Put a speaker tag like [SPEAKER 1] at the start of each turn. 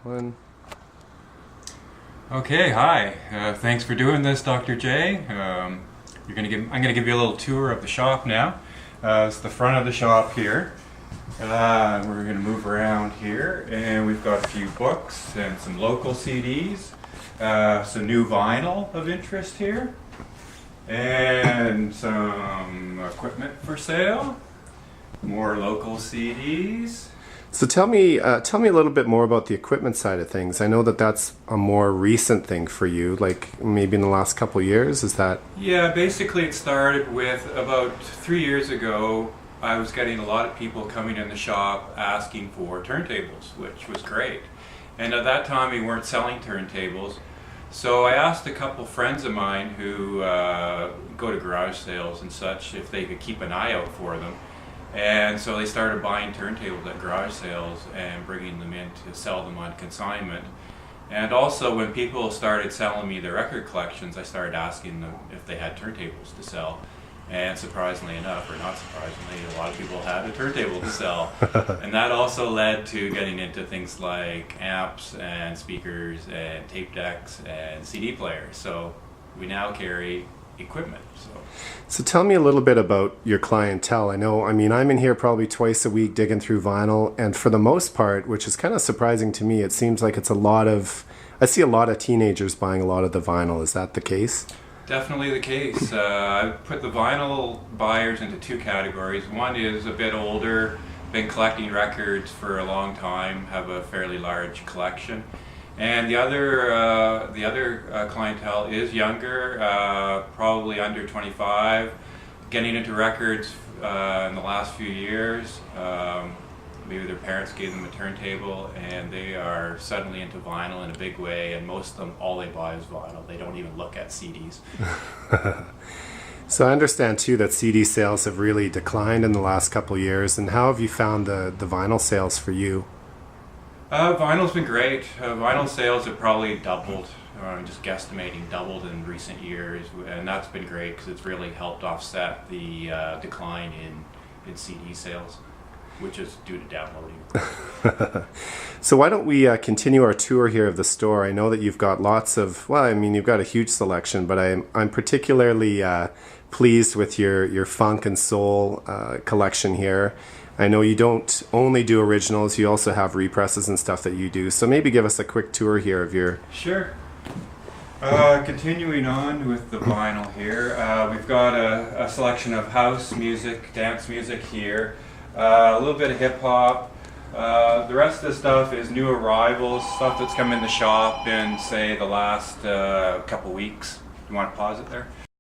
[SPEAKER 1] One.
[SPEAKER 2] Okay, hi. Thanks for doing this, Dr. J. I'm gonna give you a little tour of the shop now. It's the front of the shop here. We're gonna move around here, and we've got a few books and some local CDs, some new vinyl of interest here, and some equipment for sale. More local CDs.
[SPEAKER 1] So tell me a little bit more about the equipment side of things. I know that that's a more recent thing for you, like maybe in the last couple of years. Is that?
[SPEAKER 2] Yeah, basically it started with about 3 years ago. I was getting a lot of people coming in the shop asking for turntables, which was great. And at that time we weren't selling turntables. So I asked a couple friends of mine who go to garage sales and such if they could keep an eye out for them. And so they started buying turntables at garage sales and bringing them in to sell them on consignment. And also when people started selling me their record collections, I started asking them if they had turntables to sell. And surprisingly enough, or not surprisingly, a lot of people had a turntable to sell. And that also led to getting into things like amps and speakers and tape decks and CD players. So we now carry equipment.
[SPEAKER 1] So tell me a little bit about your clientele. I mean, I'm in here probably twice a week digging through vinyl, and for the most part, which is kind of surprising to me, it seems like I see a lot of teenagers buying a lot of the vinyl. Is that the case?
[SPEAKER 2] Definitely the case. I put the vinyl buyers into two categories. One is a bit older, been collecting records for a long time, have a fairly large collection. And the other clientele is younger, probably under 25, getting into records in the last few years. Maybe their parents gave them a turntable and they are suddenly into vinyl in a big way, and most of them, all they buy is vinyl. They don't even look at CDs.
[SPEAKER 1] So I understand too that CD sales have really declined in the last couple of years. And how have you found the vinyl sales for you?
[SPEAKER 2] Vinyl's been great. Vinyl sales have probably doubled, I'm just guesstimating, doubled in recent years, and that's been great because it's really helped offset the decline in CD sales, which is due to downloading.
[SPEAKER 1] So why don't we continue our tour here of the store? I know that you've got lots of, well, I mean, you've got a huge selection, but I'm particularly pleased with your funk and soul collection here. I know you don't only do originals, you also have represses and stuff that you do. So maybe give us a quick tour here of your...
[SPEAKER 2] Sure. Continuing on with the vinyl here, we've got a selection of house music, dance music here, a little bit of hip hop. The rest of the stuff is new arrivals, stuff that's come in the shop in, say, the last couple weeks. You want to pause it there?